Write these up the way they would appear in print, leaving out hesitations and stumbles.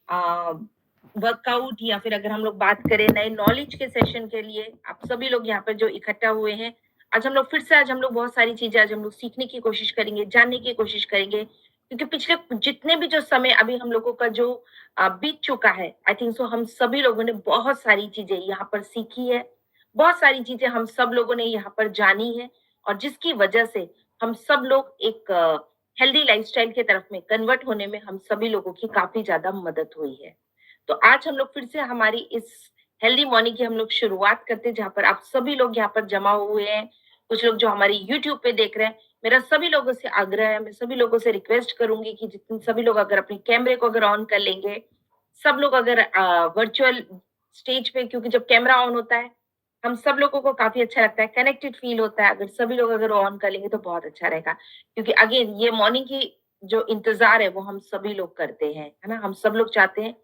Workout या फिर अगर हम लोग बात करें नए नॉलेज के सेशन के लिए, आप सभी लोग यहाँ पर जो इकट्ठा हुए हैं, आज हम लोग फिर से आज हम लोग बहुत सारी चीज़ें आज हम लोग सीखने की कोशिश करेंगे, जानने की कोशिश करेंगे। क्योंकि पिछले जितने भी जो समय अभी हम लोगों का जो बीत चुका है, आई थिंक सो हम सभी लोगों ने बहुत सारी चीज़ें यहाँ पर सीखी है, बहुत सारी चीज़ें हम सब लोगों ने यहाँ पर जानी है और जिसकी वजह से हम सब लोग एक हेल्दी लाइफ़स्टाइल की तरफ में कन्वर्ट होने में हम सभी लोगों की काफ़ी ज़्यादा मदद हुई है। तो आज हम लोग फिर से हमारी इस हेल्दी मॉर्निंग की हम लोग शुरुआत करते हैं, जहाँ पर आप सभी लोग यहाँ पर जमा हुए हैं। कुछ लोग जो हमारी यूट्यूब पे देख रहे हैं, मेरा सभी लोगों से आग्रह है, मैं सभी लोगों से रिक्वेस्ट करूँगी कि जितने सभी लोग अगर अपने कैमरे को अगर ऑन कर लेंगे, सब लोग अगर वर्चुअल स्टेज पे क्योंकि जब कैमरा ऑन होता है, हम सब लोगों को काफ़ी अच्छा लगता है, कनेक्टेड फ़ील होता है। अगर सभी लोग अगर ऑन कर लेंगे तो बहुत अच्छा रहेगा। क्योंकि अगेन ये मॉर्निंग की जो इंतज़ार है वो हम सभी लोग करते हैं, है ना? हम सब लोग चाहते हैं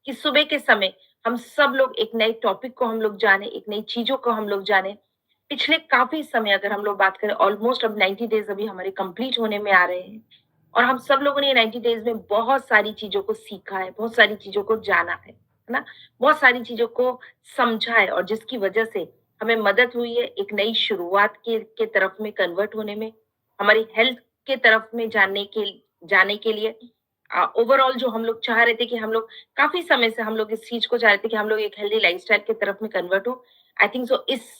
कि सुबह के समय हम सब लोग एक नए टॉपिक को हम लोग जानें, एक नई चीज़ों को हम लोग जानें। पिछले काफ़ी समय अगर हम लोग बात करें ऑलमोस्ट अब 90 डेज़ अभी हमारे कंप्लीट होने में आ रहे हैं और हम सब लोगों ने ये 90 डेज़ में बहुत सारी चीज़ों को सीखा है, बहुत सारी चीज़ों को जाना है ना? बहुत सारी चीज़ों को समझा है और जिसकी वजह से हमें मदद हुई है एक नई शुरुआत के तरफ में कन्वर्ट होने में, हमारी हेल्थ के तरफ में जाने के लिए ओवरऑल जो हम लोग चाह रहे थे कि हम लोग काफ़ी समय से हम लोग इस चीज़ को चाह रहे थे कि हम लोग एक हेल्दी लाइफ़स्टाइल की तरफ में कन्वर्ट हो। आई थिंक सो इस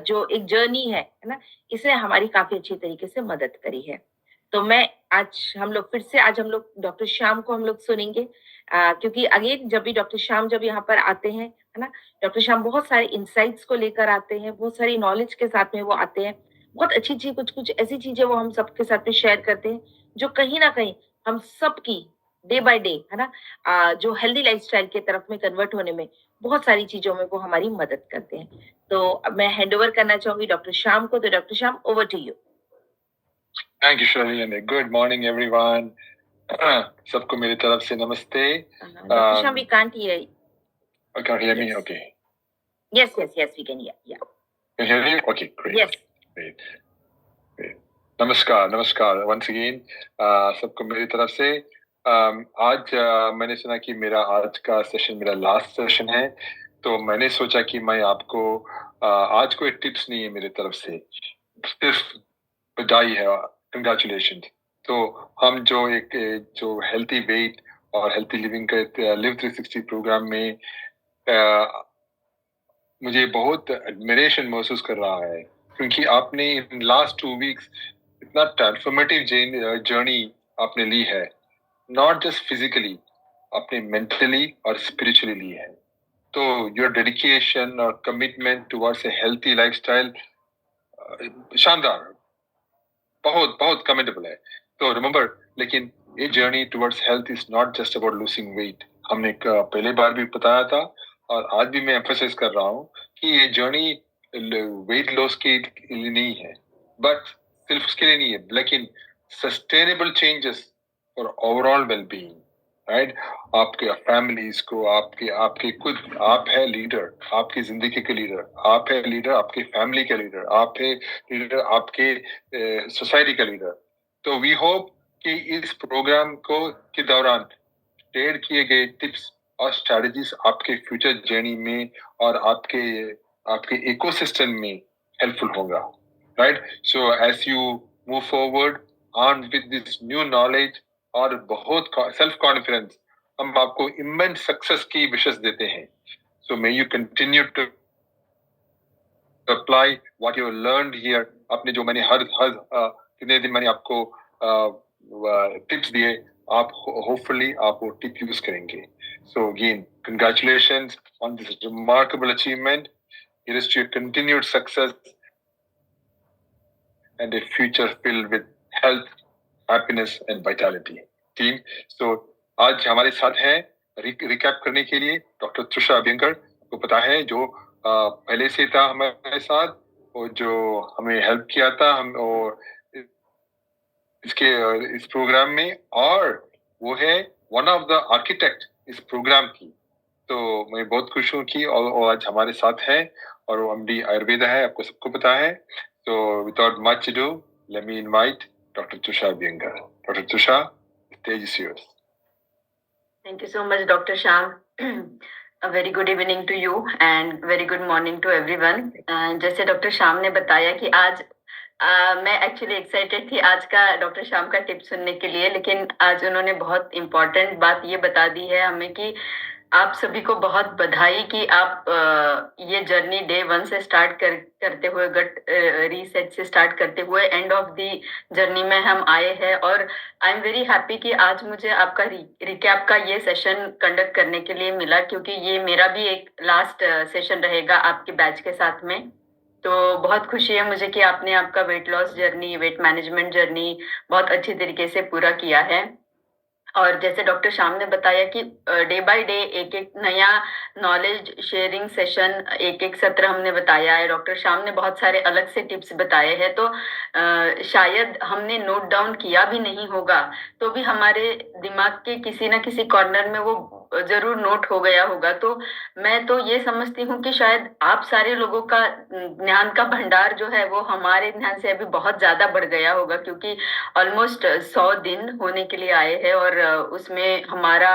जो एक जर्नी है ना? इसने हमारी काफ़ी अच्छी तरीके से मदद करी है। तो मैं आज हम लोग फिर से आज हम लोग डॉक्टर श्याम को हम लोग सुनेंगे क्योंकि अगेन जब भी डॉक्टर श्याम जब यहाँ पर आते हैं, है ना? डॉक्टर श्याम बहुत सारे इनसाइट्स को लेकर आते हैं, बहुत सारी नॉलेज के साथ में वो आते हैं। बहुत अच्छी-अच्छी कुछ-कुछ ऐसी चीज़ें वो हम सबके साथ में शेयर करते हैं, जो कहीं न कहीं हम सबकी डे बाय डे, है ना? जो हेल्दी लाइफ़स्टाइल की तरफ में कन्वर्ट होने में बहुत सारी चीज़ों में वो हमारी मदद करते हैं। तो अब मैं हैंड ओवर करना चाहूँगी डॉक्टर श्याम को, तो doctor Shyam over to you. Thank you Shirley and good morning everyone. सबको मेरी तरफ से नमस्ते। Doctor Shyam we can't hear Can't hear me? Yes. Okay. Yes, we can hear, yeah. Can you hear me? Okay, great. Yes. Great. Great. नमस्कार नमस्कार once again सबको मेरी तरफ से। आज मैंने सुना कि मेरा आज का सेशन मेरा लास्ट सेशन है, तो मैंने सोचा कि मैं आपको आज कोई टिप्स नहीं है मेरी तरफ से, सिर्फ बधाई है, कंग्रेचुलेशन। तो हम जो जो हेल्थी वेट और हेल्थी लिविंग का लिव 360 प्रोग्राम में मुझे बहुत एडमिरेशन महसूस कर रहा है, क्योंकि आपने इन लास्ट 2 वीक्स इतना ट्रांसफॉर्मेटिव जर्नी आपने ली है, नॉट जस्ट फिजिकली, आपने मेंटली और स्पिरिचुअली ली है। तो योर डेडिकेशन और commitment towards a healthy lifestyle शानदार, बहुत बहुत कमेंडेबल है। तो रिमेंबर, लेकिन ये journey towards health is not just about losing weight. हमने पहले बार भी बताया था और आज भी मैं एम्फसाइज कर रहा हूँ कि ये जर्नी वेट लॉस के लिए नहीं है, बट सिर्फ उसके लिए नहीं है, लेकिन sustainable changes for overall wellbeing, right? आपके फैमिलीज को, आपके आपके खुद, आप है लीडर, आपकी जिंदगी के लीडर, आप है लीडर आपके फैमिली के लीडर, आप है लीडर आपके सोसाइटी का लीडर। तो वी होप कि इस प्रोग्राम को के दौरान शेयर किए गए टिप्स और स्ट्रेटजीज आपके फ्यूचर जर्नी में और आपके आपके इकोसिस्टम में हेल्पफुल होगा, right? So as you move forward on with this new knowledge और बहुत सेल्फ कॉन्फिडेंस, हम आपको इमेंस सक्सेस की विशेष देते हैं। So may you continue to apply what you learned here. आपने जो मैंने हर हर कितने दिन मैंने आपको टिप्स दिए, आप होपफुली आप वो टिप यूज करेंगे। So again congratulations on this remarkable achievement. Here is to your continued success and a future filled with health, happiness and vitality. Team, so आज हमारे साथ हैं रिकैप करने के लिए डॉक्टर त्रुषा अभ्यंकर। को पता है जो पहले से था हमारे साथ और जो हमें हेल्प किया था हम और इसके इस प्रोग्राम में, और वो है वन ऑफ द आर्किटेक्ट इस प्रोग्राम की। तो मैं बहुत खुश हूँ कि और आज हमारे साथ है और वो एमडी आयुर्वेदा है, आपको सबको पता है। तो without much ado, let me invite Dr. Tusha Abhyankar. Dr. Tusha, the stage is yours. Thank you so much, Dr. Sham. A very good evening to you and very good morning to everyone. जैसे doctor Shyam ने बताया कि आज मैं actually excited थी आज का doctor Shyam का टिप सुनने के लिए, लेकिन आज उन्होंने बहुत इम्पोर्टेंट बात ये बता दी है हमें कि आप सभी को बहुत बधाई कि आप ये जर्नी डे 1 से करते हुए गट रीसेट से स्टार्ट करते हुए एंड ऑफ द जर्नी में हम आए हैं। और आई एम वेरी हैप्पी कि आज मुझे आपका रिकैप का ये सेशन कंडक्ट करने के लिए मिला, क्योंकि ये मेरा भी एक लास्ट सेशन रहेगा आपके बैच के साथ में। तो बहुत खुशी है मुझे कि आपने आपका weight loss journey, weight management journey बहुत अच्छी तरीके से पूरा किया है। और जैसे डॉक्टर श्याम ने बताया कि डे बाय डे एक-एक नया नॉलेज शेयरिंग सेशन, एक-एक सत्र हमने बताया है। डॉक्टर श्याम ने बहुत सारे अलग से टिप्स बताए हैं, तो शायद हमने नोट डाउन किया भी नहीं होगा, तो भी हमारे दिमाग के किसी न किसी कॉर्नर में वो ज़रूर नोट हो गया होगा। तो मैं तो ये समझती हूँ कि शायद आप सारे लोगों का ज्ञान का भंडार जो है, वो हमारे ध्यान से अभी बहुत ज़्यादा बढ़ गया होगा, क्योंकि ऑलमोस्ट 100 दिन होने के लिए आए हैं। और उसमें हमारा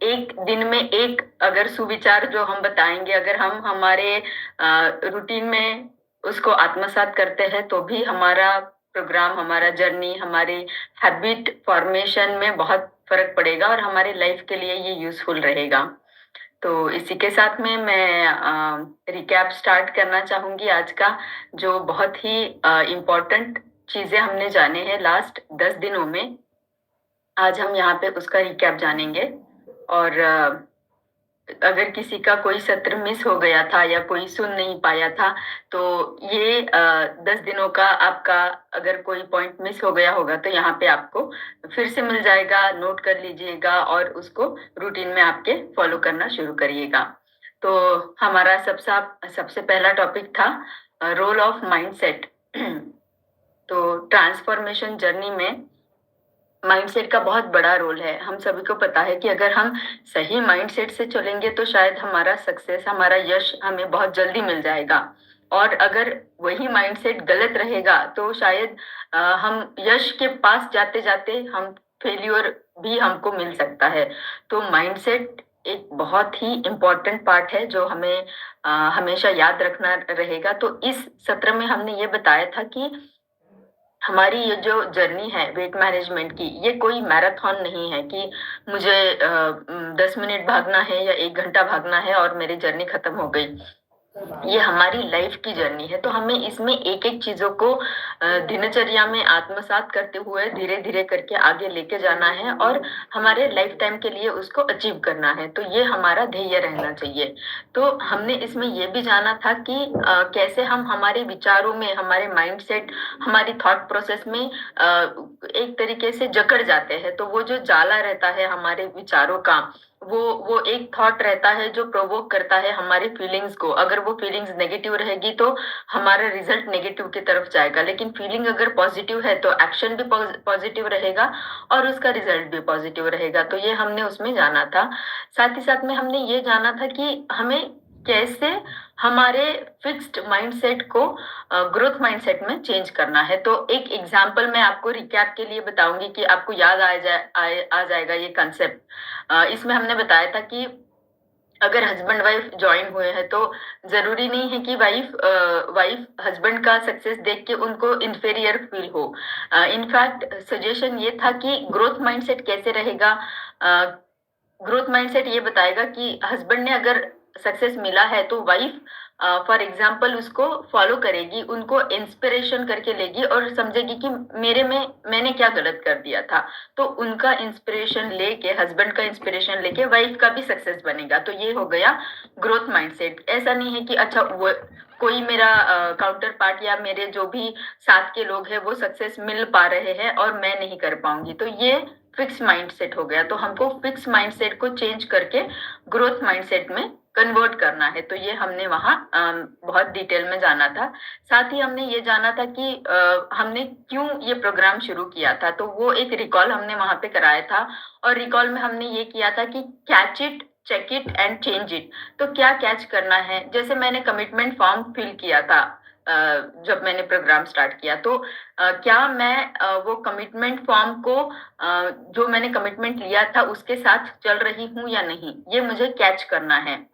एक दिन में एक अगर सुविचार जो हम बताएंगे, अगर हम हमारे रूटीन में उसको आत्मसात करते हैं, तो भी हमारा प्रोग्राम, हमारा जर्नी, हमारी हैबिट फॉर्मेशन में बहुत फर्क पड़ेगा और हमारे लाइफ के लिए ये यूजफुल रहेगा। तो इसी के साथ में मैं रिकैप स्टार्ट करना चाहूंगी आज का, जो बहुत ही इम्पोर्टेंट चीजें हमने जाने हैं लास्ट 10 दिनों में। आज हम यहाँ पे उसका रिकैप जानेंगे। और अगर किसी का कोई सत्र मिस हो गया था या कोई सुन नहीं पाया था, तो ये 10 दिनों का आपका अगर कोई पॉइंट मिस हो गया होगा, तो यहाँ पे आपको फिर से मिल जाएगा, नोट कर लीजिएगा और उसको रूटीन में आपके फॉलो करना शुरू करिएगा। तो हमारा सबसे पहला टॉपिक था रोल ऑफ माइंडसेट। तो ट्रांसफॉर्मेशन जर्नी में माइंडसेट का बहुत बड़ा रोल है। हम सभी को पता है कि अगर हम सही माइंडसेट से चलेंगे, तो शायद हमारा सक्सेस, हमारा यश हमें बहुत जल्दी मिल जाएगा। और अगर वही माइंडसेट गलत रहेगा, तो शायद हम यश के पास जाते जाते हम फेल्योर भी हमको मिल सकता है। तो माइंडसेट एक बहुत ही इम्पोर्टेंट पार्ट है, जो हमें हमेशा याद रखना रहेगा। तो इस सत्र में हमने ये बताया था कि हमारी ये जो जर्नी है वेट मैनेजमेंट की, ये कोई मैराथन नहीं है कि मुझे 10 मिनट भागना है या 1 घंटा भागना है और मेरी जर्नी खत्म हो गई। ये हमारी लाइफ की जर्नी है। तो हमें इसमें एक-एक चीज़ों को दिनचर्या में आत्मसात करते हुए धीरे-धीरे करके आगे लेके जाना है और हमारे लाइफ टाइम के लिए उसको अचीव करना है। तो ये हमारा ध्येय रहना चाहिए। तो हमने इसमें ये भी जाना था कि कैसे हम हमारे विचारों में, हमारे माइंडसेट, हमारी थॉट प्रोसेस में एक तरीके से जकड़ जाते हैं। तो वो जो जाला रहता है हमारे विचारों का, वो एक थॉट रहता है जो प्रोवोक करता है हमारी फीलिंग्स को। अगर वो फीलिंग्स नेगेटिव रहेगी, तो हमारा रिजल्ट नेगेटिव की तरफ जाएगा, लेकिन फीलिंग अगर पॉजिटिव है, तो एक्शन भी पॉजिटिव रहेगा और उसका रिजल्ट भी पॉजिटिव रहेगा। तो ये हमने उसमें जाना था। साथ ही साथ में हमने ये जाना था कि हमें कैसे हमारे फिक्स्ड माइंडसेट को ग्रोथ माइंडसेट में चेंज करना है। तो एक एग्जांपल मैं आपको रिकैप के लिए बताऊंगी कि आपको याद आ जाएगा ये कंसेप्ट। इसमें हमने बताया था कि अगर हस्बैंड वाइफ जॉइन हुए हैं, तो जरूरी नहीं है कि वाइफ हस्बैंड का सक्सेस देख के उनको इंफेरियर फील हो। इनफैक्ट सजेशन ये था कि ग्रोथ माइंडसेट कैसे रहेगा। ग्रोथ माइंडसेट ये बताएगा कि हस्बैंड ने अगर सक्सेस मिला है, तो वाइफ फॉर एग्जाम्पल उसको फॉलो करेगी, उनको इंस्पिरेशन करके लेगी और समझेगी कि मैंने क्या गलत कर दिया था। तो उनका इंस्पिरेशन लेके, हस्बैंड का इंस्पिरेशन लेके वाइफ का भी सक्सेस बनेगा। तो ये हो गया ग्रोथ माइंडसेट। ऐसा नहीं है कि अच्छा वो कोई मेरा काउंटर पार्ट या मेरे जो भी साथ के लोग हैं वो सक्सेस मिल पा रहे हैं और मैं नहीं कर पाऊंगी। तो ये फिक्स माइंडसेट हो गया। तो हमको फिक्स माइंडसेट को चेंज करके ग्रोथ माइंडसेट में कन्वर्ट करना है। तो ये हमने वहाँ बहुत डिटेल में जाना था। साथ ही हमने ये जाना था कि हमने क्यों ये प्रोग्राम शुरू किया था। तो वो एक रिकॉल हमने वहाँ पे कराया था और रिकॉल में हमने ये किया था कि catch it, check it and change it. तो क्या कैच करना है, जैसे मैंने कमिटमेंट फॉर्म फिल किया था, जब मैंने प्रोग्राम स्टार्ट किया। तो क्या मैं वो कमिटमेंट फॉर्म को जो मैंने कमिटमेंट लिया था उसके साथ चल रही हूँ या नहीं, ये मुझे कैच करना है।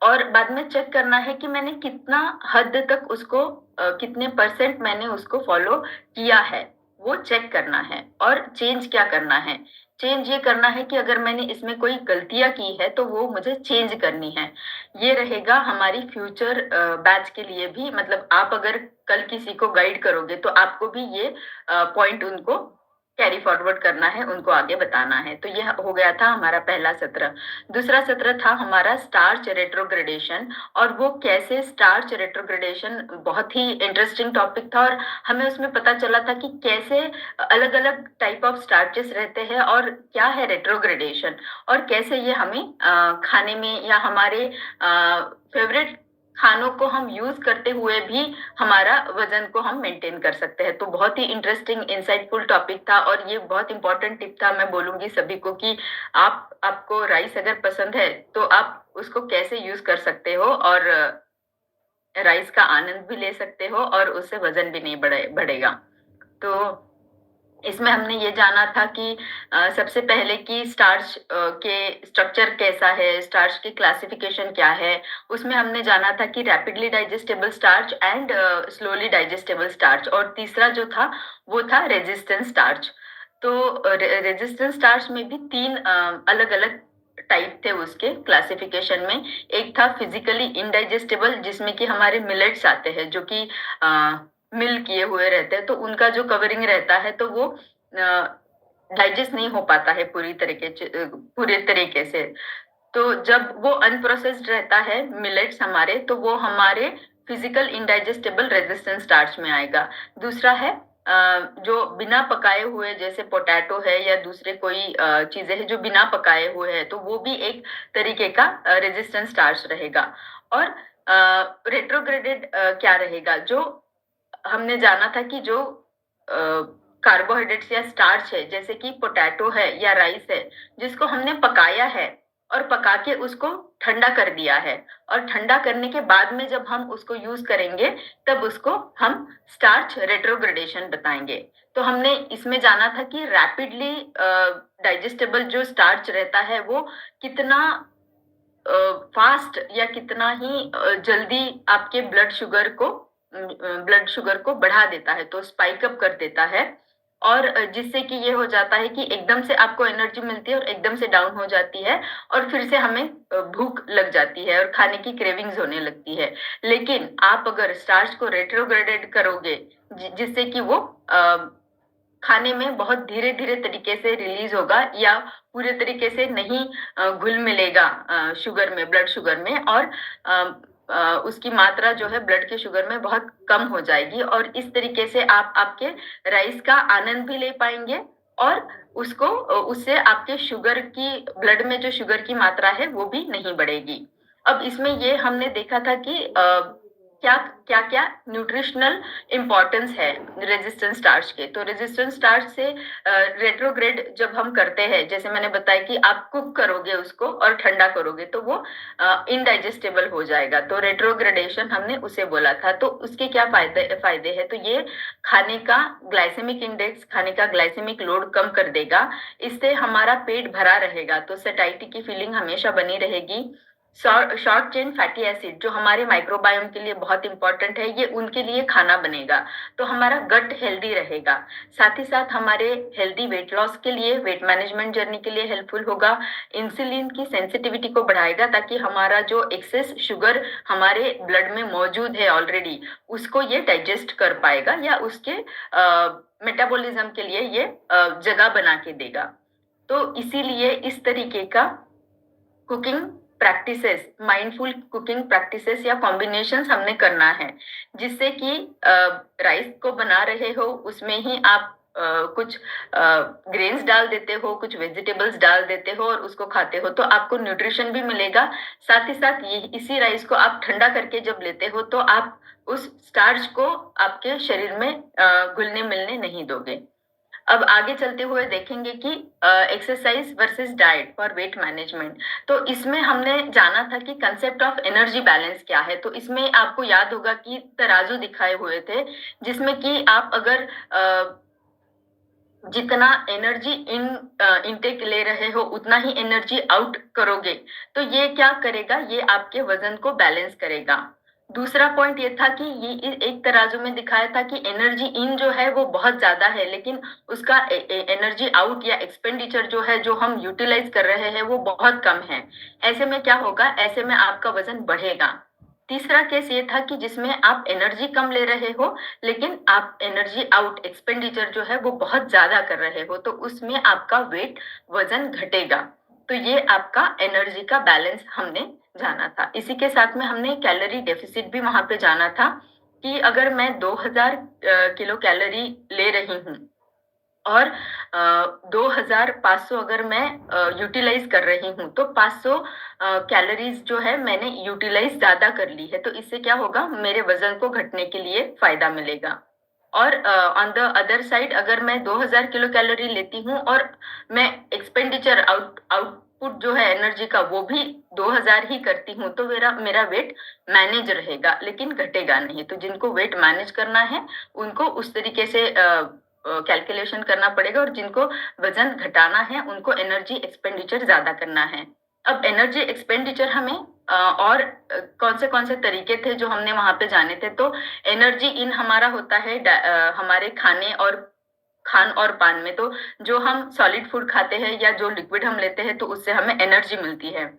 और बाद में चेक करना है कि मैंने कितना हद तक उसको कितने % मैंने उसको फॉलो किया है, वो चेक करना है। और चेंज क्या करना है? चेंज ये करना है कि अगर मैंने इसमें कोई गलतियाँ की है तो वो मुझे चेंज करनी है। ये रहेगा हमारी फ्यूचर बैच के लिए भी, मतलब आप अगर कल किसी को गाइड करोगे तो आपको भी ये पॉइंट उनको कैरी फॉरवर्ड करना है, उनको आगे बताना है। तो यह हो गया था हमारा पहला सत्र। दूसरा सत्र था हमारा स्टार्च रेट्रोग्रेडेशन, और वो कैसे स्टार्च रेट्रोग्रेडेशन बहुत ही इंटरेस्टिंग टॉपिक था, और हमें उसमें पता चला था कि कैसे अलग अलग टाइप ऑफ स्टार्चेस रहते हैं और क्या है रेट्रोग्रेडेशन, और कैसे ये हमें खाने में या हमारे फेवरेट खानों को हम यूज करते हुए भी हमारा वजन को हम मेंटेन कर सकते हैं। तो बहुत ही इंटरेस्टिंग इंसाइटफुल टॉपिक था, और ये बहुत इंपॉर्टेंट टिप था। मैं बोलूंगी सभी को कि आपको राइस अगर पसंद है तो आप उसको कैसे यूज कर सकते हो, और राइस का आनंद भी ले सकते हो, और उससे वजन भी नहीं बढ़ेगा। तो इसमें हमने ये जाना था कि सबसे पहले कि स्टार्च के स्ट्रक्चर कैसा है, स्टार्च की क्लासिफिकेशन क्या है। उसमें हमने जाना था कि rapidly digestible starch and slowly digestible starch, और तीसरा जो था वो था रेजिस्टेंस स्टार्च। तो रेजिस्टेंस स्टार्च में भी 3 अलग अलग टाइप थे उसके क्लासिफिकेशन में। एक था फिजिकली इनडाइजेस्टेबल, जिसमें कि हमारे मिलेट्स आते हैं जो कि मिल किए हुए रहते हैं, तो उनका जो कवरिंग रहता है तो वो डाइजेस्ट नहीं हो पाता है पूरे तरीके से। तो जब वो अनप्रोसेस्ड रहता है मिलेट्स हमारे, तो वो हमारे फिजिकल इनडाइजेस्टेबल रेजिस्टेंस स्टार्च में आएगा। दूसरा है जो बिना पकाए हुए, जैसे पोटैटो है या दूसरे कोई चीजें हैं जो बिना पकाए हुए हैं, तो वो भी एक तरीके का रेजिस्टेंस स्टार्च रहेगा। और रेट्रोग्रेडेड क्या रहेगा? जो हमने जाना था कि जो कार्बोहाइड्रेट्स या स्टार्च है, जैसे कि पोटैटो है या राइस है, जिसको हमने पकाया है और पका के उसको ठंडा कर दिया है, और ठंडा करने के बाद में जब हम उसको यूज करेंगे तब उसको हम स्टार्च रेट्रोग्रेडेशन बताएंगे। तो हमने इसमें जाना था कि रैपिडली डाइजेस्टेबल जो स्टार्च रहता है वो कितना फास्ट या कितना ही जल्दी आपके ब्लड शुगर को बढ़ा देता है, तो स्पाइक अप कर देता है। और जिससे कि ये हो जाता है कि एकदम से आपको एनर्जी मिलती है और एकदम से डाउन हो जाती है, और फिर से हमें भूख लग जाती है और खाने की क्रेविंग्स होने लगती है। लेकिन आप अगर स्टार्च को रेट्रोग्रेडेड करोगे, जिससे कि वो खाने में बहुत धीरे धीरे तरीके से रिलीज होगा, या पूरे तरीके से नहीं घुल मिलेगा शुगर में, ब्लड शुगर में, और उसकी मात्रा जो है ब्लड के शुगर में बहुत कम हो जाएगी, और इस तरीके से आप आपके राइस का आनंद भी ले पाएंगे, और उससे आपके ब्लड में जो शुगर की मात्रा है वो भी नहीं बढ़ेगी। अब इसमें ये हमने देखा था कि क्या क्या क्या न्यूट्रिशनल इंपॉर्टेंस है रेजिस्टेंस स्टार्च के। तो रेजिस्टेंस स्टार्च से रेट्रोग्रेड जब हम करते हैं, जैसे मैंने बताया कि आप कुक करोगे उसको और ठंडा करोगे तो वो इनडाइजेस्टेबल हो जाएगा, तो रेट्रोग्रेडेशन हमने उसे बोला था। तो उसके क्या फायदे हैं? तो ये खाने का ग्लाइसेमिक इंडेक्स, खाने का ग्लाइसेमिक लोड कम कर देगा। इससे हमारा पेट भरा रहेगा, तो सेटाइटी की फीलिंग हमेशा बनी रहेगी। शॉर्ट चेन फैटी एसिड जो हमारे माइक्रोबायोम के लिए बहुत इंपॉर्टेंट है, ये उनके लिए खाना बनेगा, तो हमारा गट हेल्दी रहेगा। साथ ही साथ हमारे हेल्दी वेट लॉस के लिए, वेट मैनेजमेंट जर्नी के लिए हेल्पफुल होगा। इंसुलिन की सेंसिटिविटी को बढ़ाएगा, ताकि हमारा जो एक्सेस शुगर हमारे ब्लड में मौजूद है ऑलरेडी, उसको ये डाइजेस्ट कर पाएगा, या उसके मेटाबॉलिज्म के लिए ये जगह बना के देगा। तो इसीलिए इस तरीके का cooking practices, mindful cooking practices या कॉम्बिनेशंस हमने करना है, जिससे कि राइस को बना रहे हो उसमें ही आप कुछ ग्रेन्स डाल देते हो, कुछ वेजिटेबल्स डाल देते हो और उसको खाते हो, तो आपको न्यूट्रिशन भी मिलेगा। साथ ही साथ इसी राइस को आप ठंडा करके जब लेते हो तो आप उस स्टार्च को आपके शरीर में घुलने मिलने नहीं दोगे। अब आगे चलते हुए देखेंगे कि exercise versus diet for weight management. तो इसमें हमने जाना था कि कंसेप्ट ऑफ एनर्जी बैलेंस क्या है। तो इसमें आपको याद होगा कि तराजू दिखाए हुए थे, जिसमें कि आप अगर जितना एनर्जी इनटेक ले रहे हो उतना ही एनर्जी आउट करोगे, तो ये क्या करेगा, ये आपके वजन को बैलेंस करेगा। दूसरा पॉइंट ये था कि ये एक तराजू में दिखाया था कि एनर्जी इन जो है वो बहुत ज्यादा है, लेकिन उसका एनर्जी आउट या एक्सपेंडिचर जो है, जो हम यूटिलाइज कर रहे हैं, वो बहुत कम है। ऐसे में क्या होगा, ऐसे में आपका वजन बढ़ेगा। तीसरा केस ये था कि जिसमें आप एनर्जी कम ले रहे हो, लेकिन आप एनर्जी आउट एक्सपेंडिचर जो है वो बहुत ज्यादा कर रहे हो, तो उसमें आपका वेट वजन घटेगा। तो ये आपका एनर्जी का बैलेंस हमने जाना था। इसी के साथ में हमने कैलोरी डेफिसिट भी वहां पे जाना था कि अगर मैं 2000 किलो कैलोरी ले रही हूँ और 2500 अगर मैं यूटिलाइज कर रही हूँ, तो 500 कैलोरीज जो है मैंने यूटिलाइज ज्यादा कर ली है। तो इससे क्या होगा, मेरे वजन को घटने के लिए फायदा मिलेगा। और ऑन द अदर साइड अगर मैं 2000 किलो कैलोरी लेती हूँ और मैं एक्सपेंडिचर आउटपुट जो है एनर्जी का वो भी 2000 ही करती हूँ, तो मेरा मेरा वेट मैनेज रहेगा, लेकिन घटेगा नहीं। तो जिनको वेट मैनेज करना है उनको उस तरीके से कैलकुलेशन करना पड़ेगा, और जिनको वजन घटाना है उनको एनर्जी एक्सपेंडिचर ज्यादा करना है। अब एनर्जी एक्सपेंडिचर हमें और कौन से तरीके थे जो हमने वहां पे जाने थे। तो एनर्जी इन हमारा होता है हमारे खाने और पान में। तो जो हम सॉलिड फूड खाते हैं या जो लिक्विड हम लेते हैं, तो उससे हमें एनर्जी मिलती है।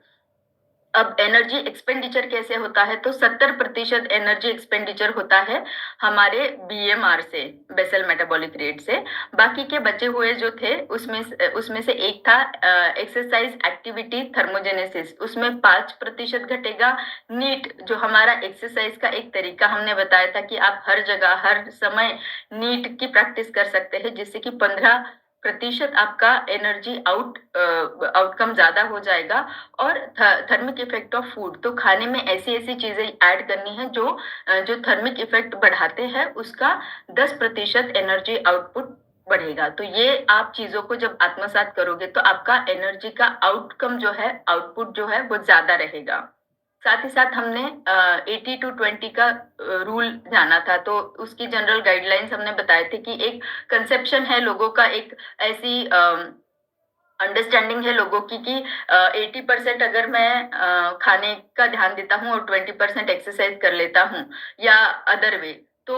अब एनर्जी एक्सपेंडिचर कैसे होता है, तो 70% एनर्जी एक्सपेंडिचर होता है हमारे बीएमआर से, बेसल मेटाबॉलिक रेट से। बाकी के बचे हुए जो थे उसमें से एक था एक्सरसाइज एक्टिविटी थर्मोजेनेसिस, उसमें 5% घटेगा। नीट जो हमारा एक्सरसाइज का एक तरीका हमने बताया था कि आप हर जगह हर समय नीट की प्रैक्टिस कर सकते हैं, जिससे कि 15% आपका एनर्जी आउटकम ज्यादा हो जाएगा। और थर्मिक इफेक्ट ऑफ फूड, तो खाने में ऐसी ऐसी चीजें ऐड करनी है जो थर्मिक इफेक्ट बढ़ाते हैं, उसका 10% एनर्जी आउटपुट बढ़ेगा। तो ये आप चीजों को जब आत्मसात करोगे तो आपका एनर्जी का आउटकम जो है, आउटपुट जो है वो ज्यादा रहेगा। साथ ही साथ हमने 80-20 का रूल जाना था। तो उसकी जनरल गाइडलाइंस हमने बताए थे कि एक कंसेप्शन है लोगों का, एक ऐसी अंडरस्टैंडिंग है लोगों की कि 80% अगर मैं खाने का ध्यान देता हूँ और 20% एक्सरसाइज कर लेता हूँ या अदर वे, तो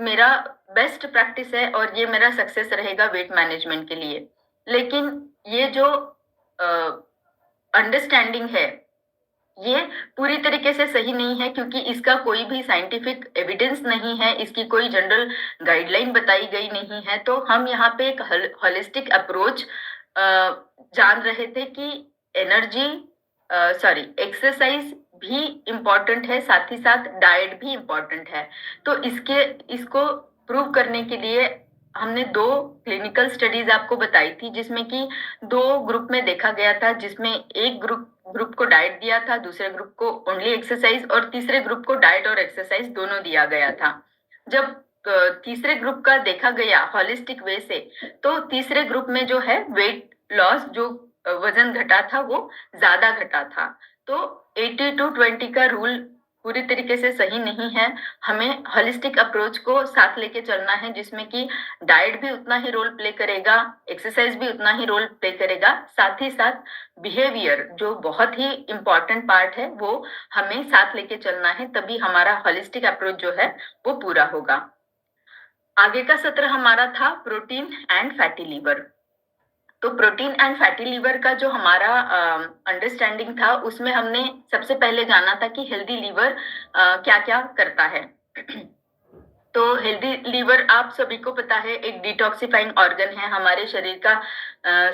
मेरा बेस्ट प्रैक्टिस है और ये मेरा सक्सेस रहेगा वेट मैनेजमेंट के लिए। लेकिन ये जो अंडरस्टैंडिंग है, ये पूरी तरीके से सही नहीं है, क्योंकि इसका कोई भी साइंटिफिक एविडेंस नहीं है, इसकी कोई जनरल गाइडलाइन बताई गई नहीं है। तो हम यहाँ पे एक होलिस्टिक अप्रोच जान रहे थे कि एक्सरसाइज भी इम्पोर्टेंट है, साथ ही साथ डाइट भी इम्पोर्टेंट है। तो इसको प्रूव करने के लिए हमने 2 क्लिनिकल स्टडीज आपको बताई थी, जिसमें कि 2 ग्रुप में देखा गया था, जिसमें एक ग्रुप को डाइट दिया था, दूसरे ग्रुप को ओनली एक्सरसाइज, और तीसरे ग्रुप को डाइट और एक्सरसाइज दोनों दिया गया था। जब तीसरे ग्रुप का देखा गया होलिस्टिक वे से, तो तीसरे ग्रुप में जो है वेट लॉस, जो वजन घटा था, वो ज्यादा घटा था। तो 80-20 का रूल पूरी तरीके से सही नहीं है। हमें होलिस्टिक अप्रोच को साथ लेके चलना है, जिसमें कि डाइट भी उतना ही रोल प्ले करेगा, एक्सरसाइज भी उतना ही रोल प्ले करेगा, साथ ही साथ बिहेवियर जो बहुत ही इंपॉर्टेंट पार्ट है वो हमें साथ लेके चलना है, तभी हमारा होलिस्टिक अप्रोच जो है वो पूरा होगा। आगे का सत्र हमारा था प्रोटीन एंड फैटी लीवर। तो प्रोटीन एंड फैटी लीवर का जो हमारा अंडरस्टैंडिंग था, उसमें हमने सबसे पहले जाना था कि हेल्दी लीवर क्या क्या करता है। तो हेल्दी लीवर आप सभी को पता है एक डिटॉक्सिफाइंग ऑर्गन है हमारे शरीर का।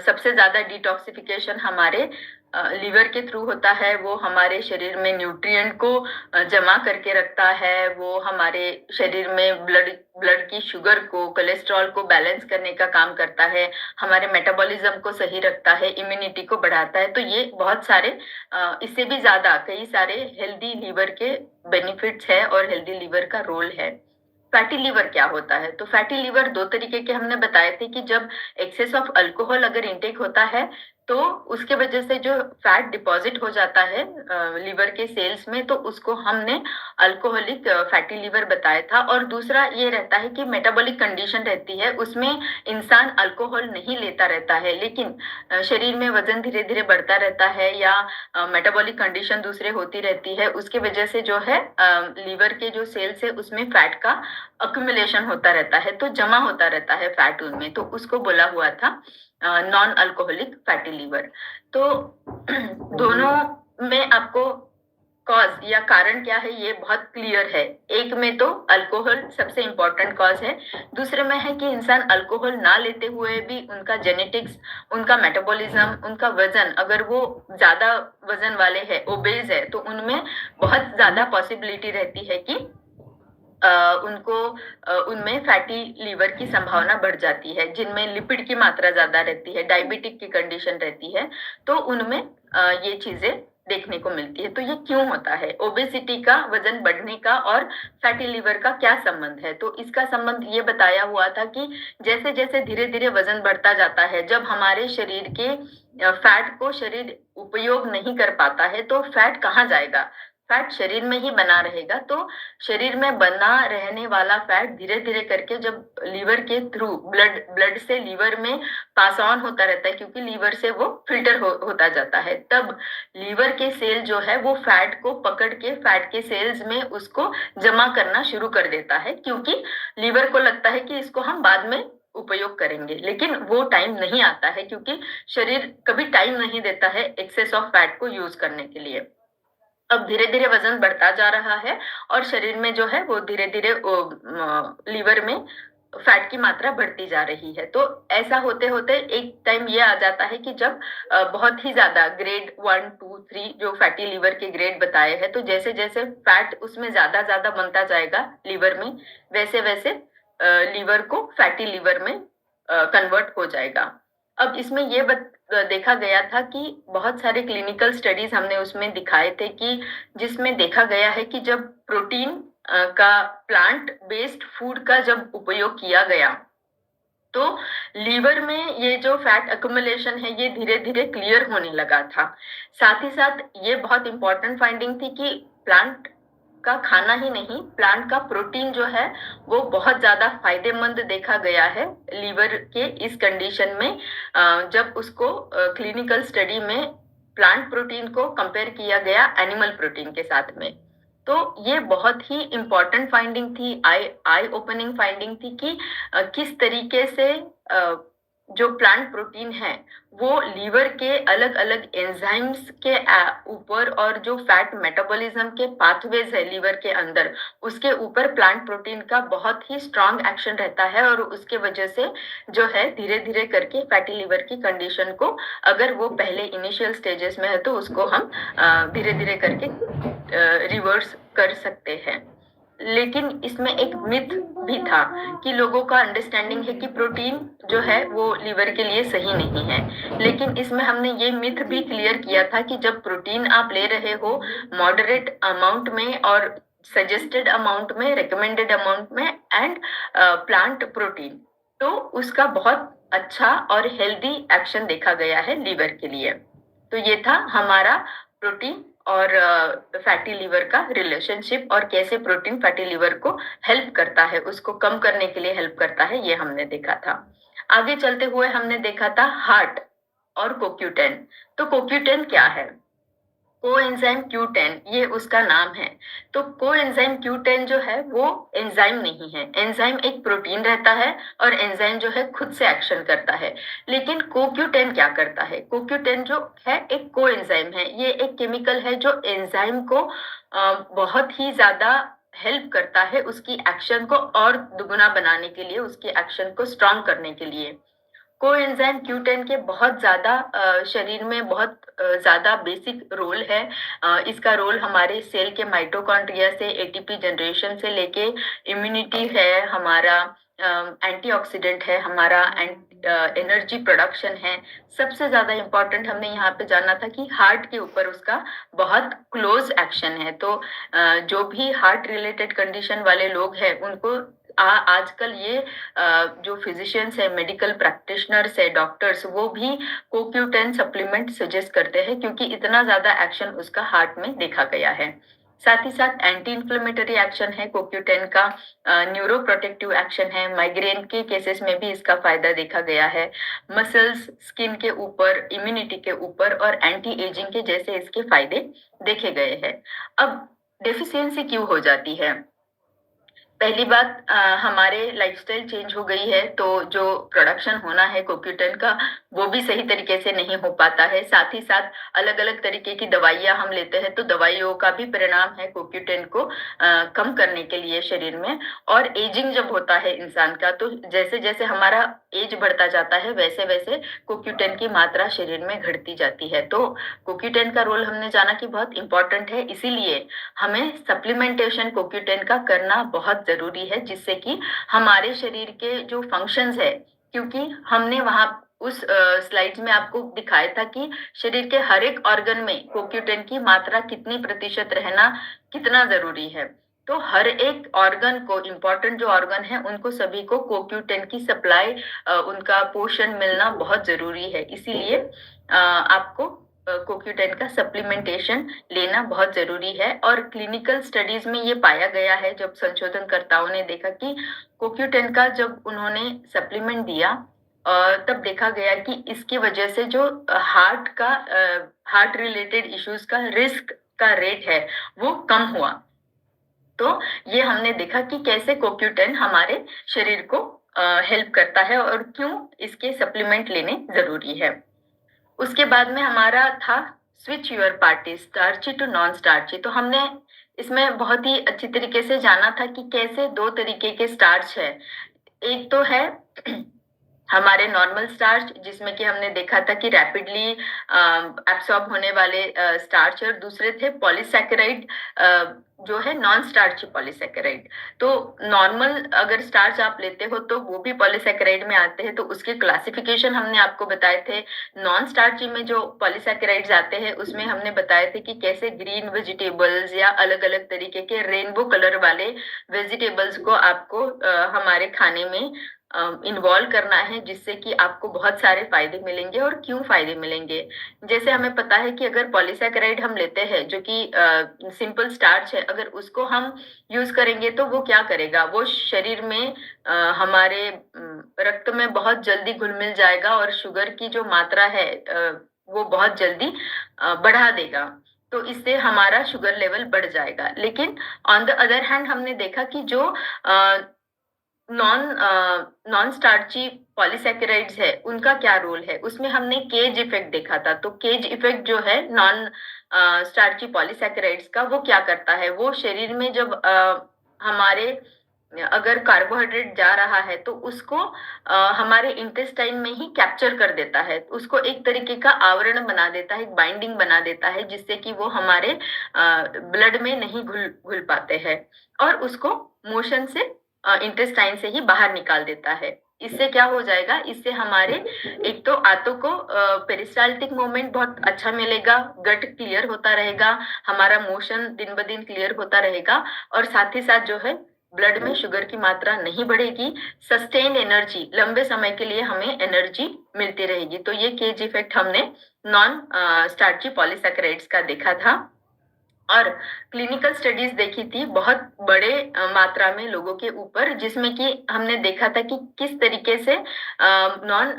सबसे ज्यादा डिटॉक्सिफिकेशन हमारे लीवर के थ्रू होता है। वो हमारे शरीर में न्यूट्रिएंट को जमा करके रखता है, वो हमारे शरीर में ब्लड की शुगर को, कोलेस्ट्रॉल को बैलेंस करने का काम करता है, हमारे मेटाबॉलिज्म को सही रखता है, इम्यूनिटी को बढ़ाता है। तो ये बहुत सारे इससे भी ज्यादा कई सारे हेल्दी लीवर के बेनिफिट्स है और हेल्दी लीवर का रोल है। फैटी लीवर क्या होता है? तो फैटी लीवर 2 तरीके के हमने बताए थे कि जब एक्सेस ऑफ अल्कोहल अगर इंटेक होता है, तो उसके वजह से जो फैट डिपॉज़िट हो जाता है लीवर के सेल्स में, तो उसको हमने अल्कोहलिक फैटी लीवर बताया था। और दूसरा ये रहता है कि मेटाबॉलिक कंडीशन रहती है, उसमें इंसान अल्कोहल नहीं लेता रहता है, लेकिन शरीर में वज़न धीरे-धीरे बढ़ता रहता है या मेटाबॉलिक कंडीशन दूसरे होती रहती है, उसकी वजह से जो है लीवर के जो सेल्स है उसमें फैट का अक्यूमुलेशन होता रहता है, तो जमा होता रहता है फैट उनमें, तो उसको बोला हुआ था नॉन अल्कोहलिक फैटी लीवर। तो दोनों में आपको कॉज या कारण क्या है ये बहुत क्लियर है। एक में तो अल्कोहल सबसे इम्पोर्टेंट कॉज है, दूसरे में है कि इंसान अल्कोहल ना लेते हुए भी उनका जेनेटिक्स, उनका मेटाबॉलिज्म, उनका वजन, अगर वो ज्यादा वजन वाले हैं, ओबेज है, तो उनमें बहुत ज्यादा पॉसिबिलिटी रहती है कि उनको उनमें फैटी लीवर की संभावना बढ़ जाती है। जिनमें लिपिड की मात्रा ज्यादा रहती है, डायबिटिक की कंडीशन रहती है, तो उनमें ये चीजें देखने को मिलती है। तो ये क्यों होता है? ओबेसिटी का, वजन बढ़ने का और फैटी लीवर का क्या संबंध है? तो इसका संबंध ये बताया हुआ था कि जैसे जैसे धीरे धीरे वजन बढ़ता जाता है, जब हमारे शरीर के फैट को शरीर उपयोग नहीं कर पाता है, तो फैट कहाँ जाएगा? फैट शरीर में ही बना रहेगा। तो शरीर में बना रहने वाला फैट धीरे धीरे करके जब लीवर के थ्रू ब्लड से लीवर में पास ऑन होता रहता है, क्योंकि लीवर से वो फिल्टर होता जाता है, तब लीवर के सेल जो है वो फैट को पकड़ के फैट के सेल्स में उसको जमा करना शुरू कर देता है, क्योंकि लीवर को लगता है कि इसको हम बाद में उपयोग करेंगे, लेकिन वो टाइम नहीं आता है, क्योंकि शरीर कभी टाइम नहीं देता है एक्सेस ऑफ फैट को यूज करने के लिए। अब धीरे धीरे वजन बढ़ता जा रहा है और शरीर में जो है वो धीरे धीरे लीवर में फैट की मात्रा बढ़ती जा रही है। तो ऐसा होते होते एक टाइम ये आ जाता है कि जब बहुत ही ज्यादा ग्रेड 1, 2, 3 जो फैटी लीवर के ग्रेड बताए हैं, तो जैसे जैसे फैट उसमें ज्यादा ज्यादा बनता जाएगा लीवर में, वैसे वैसे लीवर को फैटी लीवर में कन्वर्ट हो जाएगा। अब इसमें ये देखा गया था कि बहुत सारे क्लिनिकल स्टडीज हमने उसमें दिखाए थे कि जिसमें देखा गया है कि जब प्रोटीन का प्लांट बेस्ड फूड का जब उपयोग किया गया, तो लीवर में ये जो फैट अक्यूमुलेशन है ये धीरे धीरे क्लियर होने लगा था। साथ ही साथ ये बहुत इंपॉर्टेंट फाइंडिंग थी कि प्लांट का खाना ही नहीं, प्लांट का प्रोटीन जो है वो बहुत ज्यादा फायदेमंद देखा गया है लीवर के इस कंडीशन में। जब उसको क्लिनिकल स्टडी में प्लांट प्रोटीन को कंपेयर किया गया एनिमल प्रोटीन के साथ में, तो ये बहुत ही इम्पोर्टेंट फाइंडिंग थी, आई ओपनिंग फाइंडिंग थी कि किस तरीके से जो प्लांट प्रोटीन है वो लीवर के अलग अलग एंजाइम्स के ऊपर और जो फैट मेटाबॉलिज्म के पाथवेज है लीवर के अंदर, उसके ऊपर प्लांट प्रोटीन का बहुत ही स्ट्रांग एक्शन रहता है, और उसके वजह से जो है धीरे धीरे करके फैटी लीवर की कंडीशन को, अगर वो पहले इनिशियल स्टेजेस में है, तो उसको हम धीरे धीरे करके रिवर्स कर सकते हैं। लेकिन इसमें एक मिथ भी था कि लोगों का अंडरस्टैंडिंग है कि प्रोटीन जो है वो लीवर के लिए सही नहीं है, लेकिन इसमें हमने ये मिथ भी क्लियर किया था कि जब प्रोटीन आप ले रहे हो मॉडरेट अमाउंट में और सजेस्टेड अमाउंट में, रिकमेंडेड अमाउंट में, एंड प्लांट प्रोटीन, तो उसका बहुत अच्छा और हेल्दी एक्शन देखा गया है लीवर के लिए। तो ये था हमारा प्रोटीन और फैटी लीवर का रिलेशनशिप, और कैसे प्रोटीन फैटी लीवर को हेल्प करता है, उसको कम करने के लिए हेल्प करता है, ये हमने देखा था। आगे चलते हुए हमने देखा था हार्ट और CoQ10। तो CoQ10 क्या है? कोएंजाइम Q10 ये उसका नाम है। तो कोएंजाइम Q10 जो है वो एंजाइम नहीं है, एंजाइम एक प्रोटीन रहता है और एंजाइम जो है खुद से एक्शन करता है। लेकिन CoQ10 क्या करता है? CoQ10 जो है एक कोएंजाइम है, ये एक केमिकल है जो एंजाइम को बहुत ही ज्यादा हेल्प करता है उसकी एक्शन को और दुगुना बनाने के लिए, उसकी एक्शन को स्ट्रॉन्ग करने के लिए। कोएंजाइम Q10 के बहुत ज्यादा शरीर में बहुत ज्यादा बेसिक रोल है। इसका रोल हमारे सेल के माइटोकॉन्ड्रिया से एटीपी जनरेशन से लेके इम्यूनिटी है, हमारा एंटीऑक्सीडेंट है, हमारा एनर्जी प्रोडक्शन है। सबसे ज्यादा इम्पोर्टेंट हमने यहाँ पे जाना था कि हार्ट के ऊपर उसका बहुत क्लोज एक्शन है। तो जो भी हार्ट रिलेटेड कंडीशन वाले लोग हैं उनको आजकल ये जो फिजिशियंस है, मेडिकल प्रैक्टिशनर्स है, डॉक्टर्स, वो भी CoQ10 सप्लीमेंट सजेस्ट करते हैं क्योंकि इतना ज्यादा एक्शन उसका हार्ट में देखा गया है। साथ ही साथ एंटी इन्फ्लेमेटरी एक्शन है CoQ10 का, न्यूरो प्रोटेक्टिव एक्शन है, माइग्रेन के केसेस में भी इसका फायदा देखा गया है, मसल्स, स्किन के ऊपर, इम्यूनिटी के ऊपर और एंटी एजिंग के जैसे इसके फायदे देखे गए हैं। अब डेफिशिएंसी क्यों हो जाती है? पहली बात, हमारे लाइफस्टाइल चेंज हो गई है, तो जो प्रोडक्शन होना है CoQ10 का वो भी सही तरीके से नहीं हो पाता है। साथ ही साथ अलग अलग तरीके की दवाइयां हम लेते हैं, तो दवाइयों का भी परिणाम है CoQ10 को कम करने के लिए शरीर में। और एजिंग जब होता है इंसान का, तो जैसे जैसे हमारा एज बढ़ता जाता है वैसे वैसे CoQ10 की मात्रा शरीर में घटती जाती है। तो CoQ10 का रोल हमने जाना कि बहुत इंपॉर्टेंट है, इसीलिए हमें सप्लीमेंटेशन CoQ10 का करना बहुत जरूरी है, जिससे कि हमारे शरीर के जो फंक्शंस है, क्योंकि हमने वहां उस स्लाइड्स में आपको दिखाया था कि शरीर के हर एक ऑर्गन में CoQ10 की मात्रा कितनी प्रतिशत रहना कितना जरूरी है। तो हर एक ऑर्गन को, इम्पोर्टेंट जो ऑर्गन है उनको सभी को CoQ10 की सप्लाई, उनका पोषण मिलना बहुत जरूरी है। इसीलिए आपको CoQ10 का सप्लीमेंटेशन लेना बहुत जरूरी है। और क्लिनिकल स्टडीज में ये पाया गया है, जब संशोधनकर्ताओं ने देखा कि CoQ10 का जब उन्होंने सप्लीमेंट दिया, तब देखा गया कि इसकी वजह से जो हार्ट रिलेटेड इश्यूज का रिस्क का रेट है वो कम हुआ। तो ये हमने देखा कि कैसे CoQ10 हमारे शरीर को हेल्प करता है और क्यों इसके सप्लीमेंट लेने जरूरी है। उसके बाद में हमारा था switch your party, starchy to non starchy. तो हमने इसमें बहुत ही अच्छी तरीके से जाना था कि कैसे दो तरीके के स्टार्च है। एक तो है हमारे नॉर्मल स्टार्च, जिसमें कि हमने देखा था कि रैपिडली एब्सॉर्ब होने वाले स्टार्च, और दूसरे थे पॉलीसैकेराइड, जो है नॉन स्टार्ची पॉलीसैकेराइड। तो नॉर्मल अगर स्टार्च आप लेते हो तो वो भी पॉलीसैकेराइड में आते हैं, तो उसके क्लासिफिकेशन हमने आपको बताए थे। नॉन स्टार्ची में जो पॉलीसैकेराइड्स आते हैं उसमें हमने बताए थे कि कैसे ग्रीन वेजिटेबल्स या अलग अलग तरीके के रेनबो कलर वाले वेजिटेबल्स को आपको हमारे खाने में इन्वॉल्व करना है, जिससे कि आपको बहुत सारे फायदे मिलेंगे। और क्यों फायदे मिलेंगे? जैसे हमें पता है कि अगर पॉलीसैकेराइड हम लेते हैं जो कि सिंपल स्टार्च है, अगर उसको हम यूज करेंगे तो वो क्या करेगा, वो शरीर में हमारे रक्त में बहुत जल्दी घुल मिल जाएगा और शुगर की जो मात्रा है वो बहुत जल्दी बढ़ा देगा। तो इससे हमारा शुगर लेवल बढ़ जाएगा। लेकिन ऑन द अदर हैंड हमने देखा कि जो नॉन स्टार्ची पॉलीसैकेराइड्स है उनका क्या रोल है, उसमें हमने केज इफेक्ट देखा था। तो केज इफेक्ट जो है नॉन स्टार्ची पॉलीसैकेराइड्स का, वो क्या करता है, वो शरीर में जब हमारे अगर कार्बोहाइड्रेट जा रहा है तो उसको हमारे इंटेस्टाइन में ही कैप्चर कर देता है, उसको एक तरीके का आवरण बना देता है, एक बाइंडिंग बना देता है, जिससे कि वो हमारे ब्लड में नहीं घुल पाते हैं और उसको मोशन से, इंटेस्टाइन से ही बाहर निकाल देता है। इससे क्या हो जाएगा, इससे हमारे एक तो आंतों को पेरिस्टाल्टिक मूवमेंट बहुत अच्छा मिलेगा, गट क्लियर होता रहेगा, हमारा मोशन दिन ब दिन क्लियर होता रहेगा, और साथ ही साथ जो है ब्लड में शुगर की मात्रा नहीं बढ़ेगी, सस्टेन एनर्जी, लंबे समय के लिए हमें एनर्जी मिलती रहेगी। तो ये केज इफेक्ट हमने नॉन स्टार्ची पॉलीसैकेराइड्स का देखा था। और क्लिनिकल स्टडीज देखी थी बहुत बड़े मात्रा में लोगों के ऊपर, जिसमें कि हमने देखा था कि किस तरीके से नॉन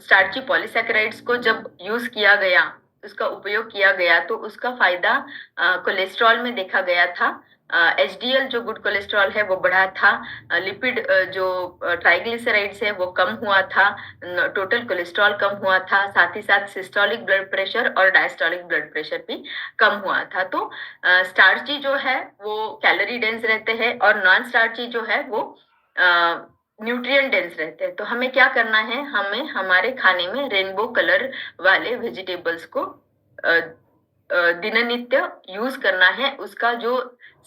स्टार्ची पॉलीसैकेराइड्स को जब यूज किया गया, उसका उपयोग किया गया, तो उसका फायदा कोलेस्ट्रॉल में देखा गया था। HDL जो गुड कोलेस्ट्रॉल है वो बढ़ा था, लिपिड जो ट्राइग्लिसराइड्स है वो कम हुआ था, टोटल कोलेस्ट्रॉल कम हुआ था, साथ ही साथ सिस्टोलिक ब्लड प्रेशर और डायस्टोलिक ब्लड प्रेशर भी कम हुआ था। तो स्टार्ची जो है वो कैलोरी डेंस रहते हैं और नॉन स्टार्ची जो है वो न्यूट्रिएंट डेंस रहते हैं। तो हमें क्या करना है, हमें हमारे खाने में रेनबो कलर वाले वेजिटेबल्स को दिननित्य यूज करना है, उसका जो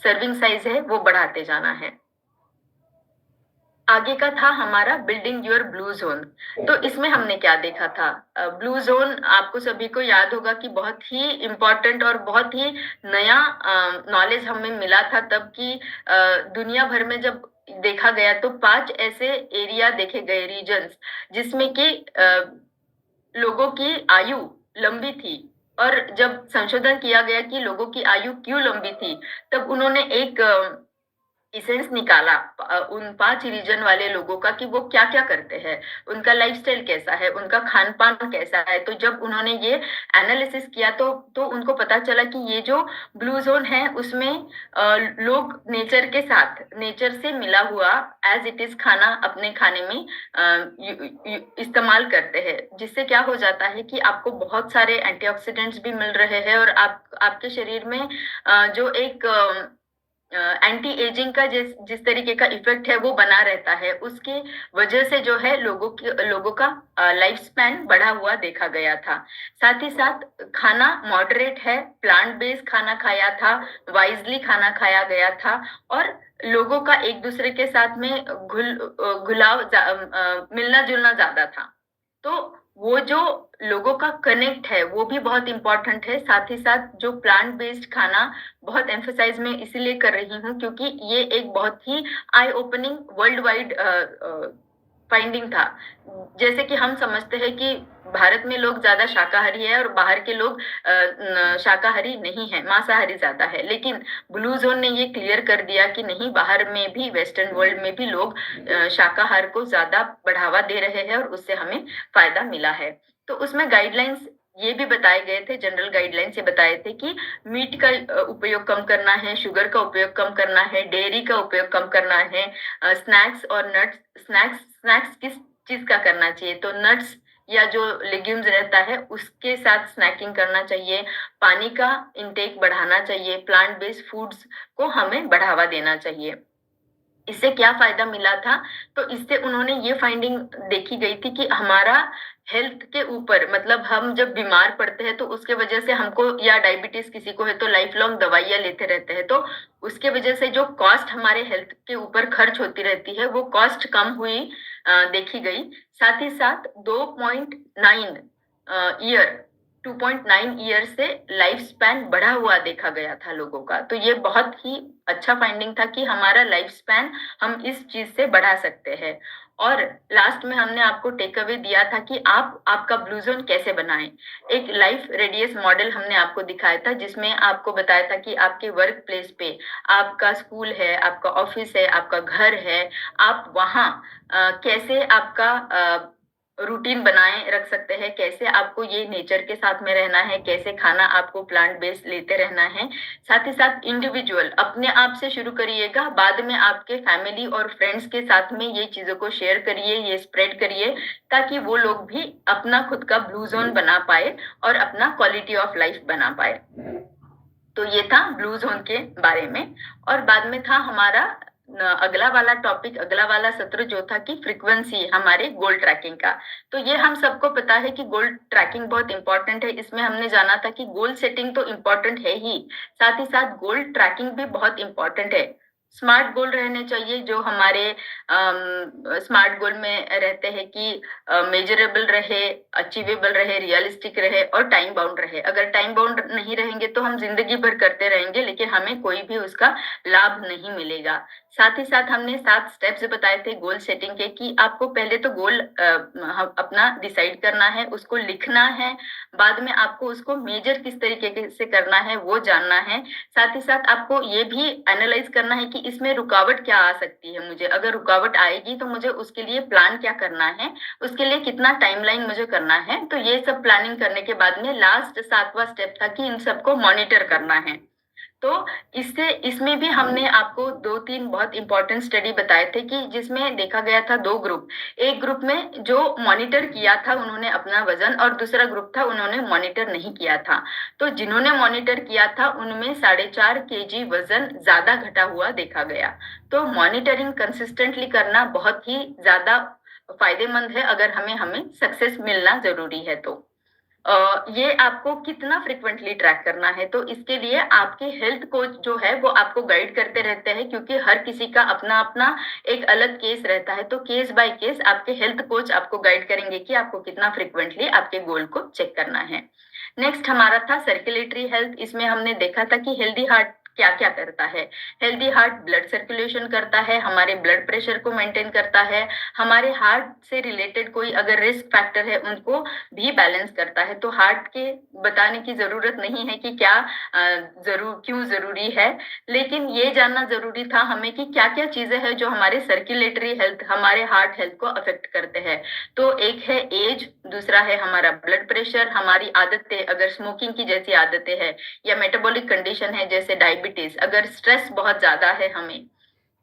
सर्विंग साइज है वो बढ़ाते जाना है। आगे का था हमारा बिल्डिंग योर ब्लू जोन। तो इसमें हमने क्या देखा था, ब्लू जोन आपको सभी को याद होगा कि बहुत ही इम्पोर्टेंट और बहुत ही नया नॉलेज हमें मिला था तब कि दुनिया भर में जब देखा गया तो 5 ऐसे एरिया देखे गए, रीजन्स, जिसमें कि लोगों की आयु लंबी थी। और जब संशोधन किया गया कि लोगों की आयु क्यों लंबी थी, तब उन्होंने एक इसेंस निकाला उन 5 रीजन वाले लोगों का कि वो क्या क्या करते हैं, उनका लाइफस्टाइल कैसा है, उनका खान पान कैसा है। तो जब उन्होंने ये एनालिसिस किया तो उनको पता चला कि ये जो ब्लू जोन है उसमें लोग नेचर के साथ, नेचर से मिला हुआ एज इट इज खाना अपने खाने में इस्तेमाल करते हैं, जिससे क्या हो जाता है कि आपको बहुत सारे एंटीऑक्सीडेंट्स भी मिल रहे हैं और आपके शरीर में जो एक एंटी एजिंग का जिस तरीके का इफेक्ट है वो बना रहता है, उसके वजह से जो है लोगों का लाइफ स्पैन बढ़ा हुआ देखा गया था। साथ ही साथ खाना मॉडरेट है, प्लांट बेस्ड खाना खाया था, वाइजली खाना खाया गया था, और लोगों का एक दूसरे के साथ में मिलना जुलना ज्यादा था। तो वो जो लोगों का कनेक्ट है वो भी बहुत इंपॉर्टेंट है। साथ ही साथ जो प्लांट बेस्ड खाना बहुत एम्फसाइज मैं इसीलिए कर रही हूँ क्योंकि ये एक बहुत ही आई ओपनिंग वर्ल्ड वाइड फाइंडिंग था। जैसे कि हम समझते हैं कि भारत में लोग ज्यादा शाकाहारी है और बाहर के लोग शाकाहारी नहीं है, मांसाहारी ज्यादा है, लेकिन ब्लू जोन ने ये क्लियर कर दिया कि नहीं, बाहर में भी, वेस्टर्न वर्ल्ड में भी लोग शाकाहार को ज्यादा बढ़ावा दे रहे हैं और उससे हमें फायदा मिला है। तो उसमें गाइडलाइंस ये भी बताए गए थे, जनरल गाइडलाइंस ये बताए थे कि मीट का उपयोग कम करना है, शुगर का उपयोग कम करना है, डेयरी का उपयोग कम करना है, स्नैक्स और नट्स, स्नैक्स किस चीज का करना चाहिए, तो नट्स या जो लेग्यूम्स रहता है उसके साथ स्नैकिंग करना चाहिए, पानी का इंटेक बढ़ाना चाहिए, प्लांट बेस्ड फूड्स को हमें बढ़ावा देना चाहिए। इससे क्या फायदा मिला था, तो इससे उन्होंने ये फाइंडिंग देखी गई थी कि हमारा हेल्थ के ऊपर, मतलब हम जब बीमार पड़ते हैं तो उसके वजह से हमको, या डायबिटीज किसी को है तो लाइफ लॉन्ग दवाइयां लेते रहते हैं, तो उसके वजह से जो कॉस्ट हमारे हेल्थ के ऊपर खर्च होती रहती है वो कॉस्ट कम हुई देखी गई। साथ ही साथ 2.9 ईयर 2.9 ईयर से लाइफ स्पैन बढ़ा हुआ देखा गया था लोगों का। तो ये बहुत ही अच्छा फाइंडिंग था कि हमारा लाइफ स्पैन हम इस चीज से बढ़ा सकते हैं। और लास्ट में हमने आपको टेक अवे दिया था कि आप आपका ब्लू जोन कैसे बनाएं। एक लाइफ रेडियस मॉडल हमने आपको दिखाया था जिसमें आपको बताया था कि आपके वर्क प्लेस पे, आपका स्कूल है, आपका ऑफिस है, आपका घर है, आप वहाँ कैसे आपका रूटीन बनाए रख सकते हैं, कैसे आपको ये नेचर के साथ में रहना है, कैसे खाना आपको प्लांट बेस्ड लेते रहना है। साथ ही साथ इंडिविजुअल अपने आप से शुरू करिएगा, बाद में आपके फैमिली और फ्रेंड्स के साथ में ये चीजों को शेयर करिए, ये स्प्रेड करिए, ताकि वो लोग भी अपना खुद का ब्लू जोन बना पाए और अपना क्वालिटी ऑफ लाइफ बना पाए। तो ये था ब्लू जोन के बारे में। और बाद में था हमारा अगला वाला टॉपिक, अगला वाला सत्र जो था कि फ्रीक्वेंसी हमारे गोल ट्रैकिंग का। तो ये हम सबको पता है कि गोल ट्रैकिंग बहुत इंपॉर्टेंट है। इसमें हमने जाना था कि गोल सेटिंग तो इम्पोर्टेंट है ही, साथ ही साथ गोल ट्रैकिंग भी बहुत इंपॉर्टेंट है। स्मार्ट गोल रहने चाहिए जो हमारे स्मार्ट गोल में रहते हैं कि मेजरेबल रहे, अचीवेबल रहे, रियलिस्टिक रहे और टाइम बाउंड रहे। अगर टाइम बाउंड नहीं रहेंगे तो हम जिंदगी भर करते रहेंगे लेकिन हमें कोई भी उसका लाभ नहीं मिलेगा। साथ ही साथ हमने 7 स्टेप्स बताए थे गोल सेटिंग के कि आपको पहले तो गोल अपना डिसाइड करना है, उसको लिखना है, बाद में आपको उसको मेजर किस तरीके से करना है वो जानना है। साथ ही साथ आपको ये भी एनालाइज करना है कि इसमें रुकावट क्या आ सकती है, मुझे अगर रुकावट आएगी तो मुझे उसके लिए प्लान क्या करना है, उसके लिए कितना टाइमलाइन मुझे करना है। तो ये सब प्लानिंग करने के बाद में लास्ट 7वां स्टेप था कि इन सबको मॉनिटर करना है। तो इसमें भी हमने आपको 2-3 बहुत इंपॉर्टेंट स्टडी बताए थे कि जिसमें देखा गया था 2 ग्रुप। एक ग्रुप में जो मॉनिटर किया था उन्होंने अपना वजन, और दूसरा ग्रुप था उन्होंने मॉनिटर नहीं किया था। तो जिन्होंने मॉनिटर किया था उनमें 4.5 kg वजन ज्यादा घटा हुआ देखा गया। तो मॉनिटरिंग कंसिस्टेंटली करना बहुत ही ज्यादा फायदेमंद है अगर हमें सक्सेस मिलना जरूरी है। तो ये आपको कितना फ्रिक्वेंटली ट्रैक करना है, तो इसके लिए आपके हेल्थ कोच जो है वो आपको गाइड करते रहते हैं, क्योंकि हर किसी का अपना अपना एक अलग केस रहता है। तो केस बाय केस आपके हेल्थ कोच आपको गाइड करेंगे कि आपको कितना फ्रिक्वेंटली आपके गोल को चेक करना है। नेक्स्ट हमारा था सर्कुलेटरी हेल्थ। इसमें हमने देखा था कि हेल्दी हार्ट क्या क्या करता है। हेल्दी हार्ट ब्लड सर्कुलेशन करता है, हमारे ब्लड प्रेशर को मेंटेन करता है, हमारे हार्ट से रिलेटेड कोई अगर रिस्क फैक्टर है उनको भी बैलेंस करता है। तो हार्ट के बताने की जरूरत नहीं है कि क्या क्यों जरूरी है, लेकिन ये जानना जरूरी था हमें कि क्या क्या चीजें हैं जो हमारे सर्कुलेटरी हेल्थ, हमारे हार्ट हेल्थ को अफेक्ट करते हैं। तो एक है एज, दूसरा है हमारा ब्लड प्रेशर, हमारी आदतें, अगर स्मोकिंग की जैसी आदतें हैं या मेटाबॉलिक कंडीशन है जैसे डायबिटीज, अगर स्ट्रेस बहुत ज्यादा है, हमें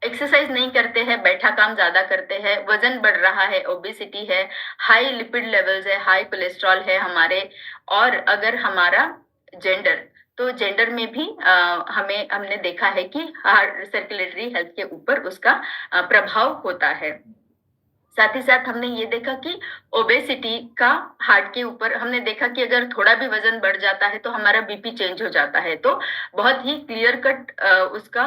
एक्सरसाइज नहीं करते हैं, बैठा काम ज्यादा करते हैं, वजन बढ़ रहा है, ओबेसिटी है, हाई लिपिड लेवल्स है, हाई कोलेस्ट्रॉल है हमारे, और अगर हमारा जेंडर, तो जेंडर में भी हमने देखा है कि हार्ट सर्कुलेटरी हेल्थ के ऊपर उसका प्रभाव होता है। साथ ही साथ हमने ये देखा कि ओबेसिटी का हार्ट के ऊपर, हमने देखा कि अगर थोड़ा भी वजन बढ़ जाता है तो हमारा बीपी चेंज हो जाता है। तो बहुत ही क्लियर कट उसका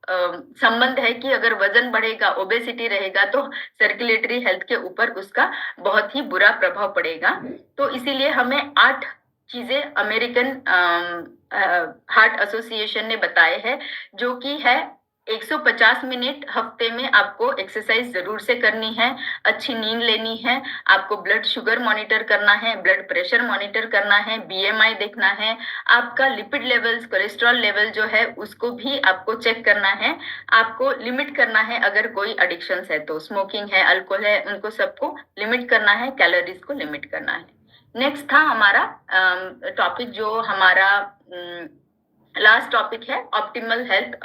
संबंध है कि अगर वजन बढ़ेगा, ओबेसिटी रहेगा, तो सर्कुलेटरी हेल्थ के ऊपर उसका बहुत ही बुरा प्रभाव पड़ेगा। तो इसीलिए हमें 8 चीजें अमेरिकन हार्ट एसोसिएशन ने बताए हैं, जो कि है 150 मिनट हफ्ते में आपको एक्सरसाइज जरूर से करनी है, अच्छी नींद लेनी है, आपको ब्लड शुगर मॉनिटर करना है, ब्लड प्रेशर मॉनिटर करना है, बीएमआई देखना है, आपका लिपिड लेवल्स, कोलेस्ट्रॉल लेवल जो है उसको भी आपको चेक करना है, आपको लिमिट करना है अगर कोई एडिक्शंस है, तो स्मोकिंग है, अल्कोहल है, उनको सबको लिमिट करना है, कैलोरीज को लिमिट करना है। नेक्स्ट था हमारा टॉपिक, जो हमारा लास्ट टॉपिक है ऑप्टिमल हेल्थ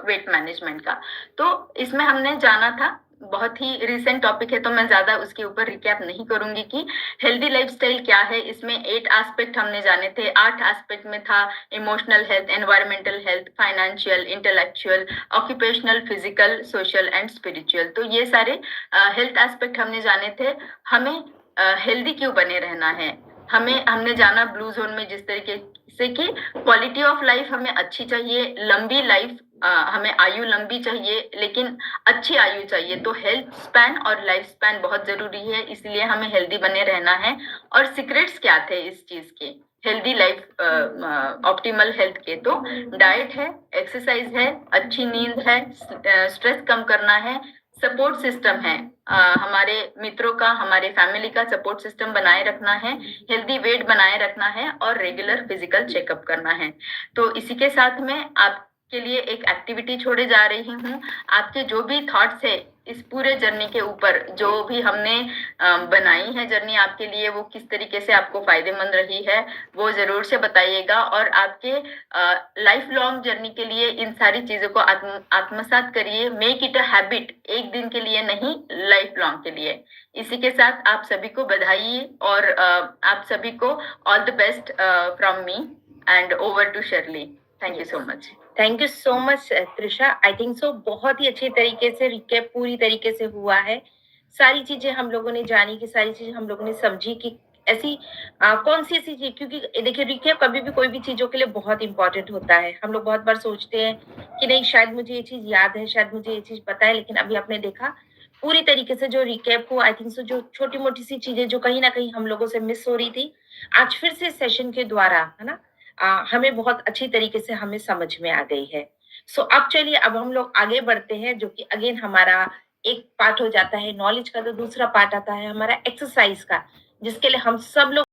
वेट मैनेजमेंट का। तो इसमें हमने जाना था, बहुत ही रिसेंट टॉपिक है तो मैं ज्यादा उसके ऊपर रिकैप नहीं करूंगी कि हेल्दी लाइफस्टाइल क्या है। इसमें 8 एस्पेक्ट हमने जाने थे। 8 एस्पेक्ट में था emotional health, environmental health, financial, intellectual, occupational, physical, social and spiritual. तो ये सारे हेल्थ एस्पेक्ट हमने जाने थे। हमें हेल्दी क्यों बने रहना है, हमने जाना ब्लू जोन में जिस तरीके से कि क्वालिटी ऑफ लाइफ हमें अच्छी चाहिए, लंबी लाइफ, हमें आयु लंबी चाहिए, लेकिन अच्छी आयु चाहिए। तो हेल्थ स्पैन और लाइफ स्पैन बहुत जरूरी है, इसलिए हमें हेल्दी बने रहना है। और सीक्रेट्स क्या थे इस चीज के, हेल्दी लाइफ, ऑप्टिमल हेल्थ के? तो डाइट है, एक्सरसाइज है, अच्छी नींद है, स्ट्रेस कम करना है, सपोर्ट सिस्टम है, हमारे मित्रों का, हमारे फैमिली का सपोर्ट सिस्टम बनाए रखना है, हेल्दी वेट बनाए रखना है, और रेगुलर फिजिकल चेकअप करना है। तो इसी के साथ में आपके लिए एक एक्टिविटी छोड़े जा रही हूँ। आपके जो भी थॉट्स है इस पूरे जर्नी के ऊपर, जो भी हमने बनाई है जर्नी आपके लिए, वो किस तरीके से आपको फायदेमंद रही है, वो जरूर से बताइएगा। और आपके लाइफ लॉन्ग जर्नी के लिए इन सारी चीजों को आत्मसात करिए। मेक इट अ हैबिट, एक दिन के लिए नहीं, लाइफ लॉन्ग के लिए। इसी के साथ आप सभी को बधाई, और आप सभी को all the best from me, and over to Shirley. Thank you so much. Thank you so much Trisha. I think so बहुत ही अच्छे तरीके से रिकैप पूरी तरीके से हुआ है। सारी चीजें हम लोगों ने जानी, कि सारी चीजें हम लोगों ने समझी कि ऐसी कौन सी ऐसी चीज, क्योंकि देखिए रिकैप कभी भी कोई भी चीजों के लिए बहुत इंपॉर्टेंट होता है। हम लोग बहुत बार सोचते हैं कि नहीं शायद मुझे ये चीज याद है, शायद मुझे ये चीज पता है, लेकिन अभी आपने देखा पूरी तरीके से जो रिकैप हुआ, आई थिंक सो जो छोटी मोटी सी चीजें जो कहीं ना कहीं हम लोगों से मिस हो रही थी, आज फिर से सेशन के द्वारा, है ना, हमें बहुत अच्छी तरीके से हमें समझ में आ गई है। सो अब चलिए, अब हम लोग आगे बढ़ते हैं, जो कि अगेन हमारा एक पार्ट हो जाता है नॉलेज का। तो दूसरा पार्ट आता है हमारा एक्सरसाइज का, जिसके लिए हम सब लोग